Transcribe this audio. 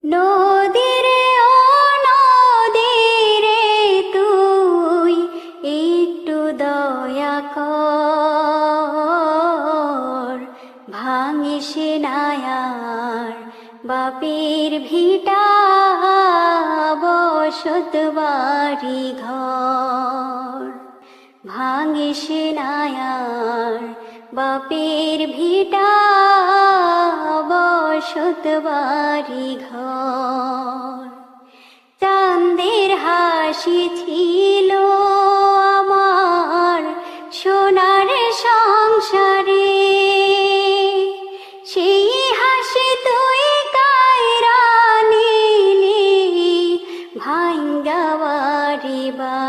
নদীরে ও নদীরে তুই একটু দয়া কর, ভাঙিস নায়ার বাপের ভিটা বসত বাড়ি ঘর। ভাঙিস নায়ার বাপের ভিটা বসত বাড়ি ঘর। চাঁদের হাসি ছিল আমার সোনার সংসারে, সেই হাসি তুই কায়রা নিলি ভাঙ্গা বাড়ি বা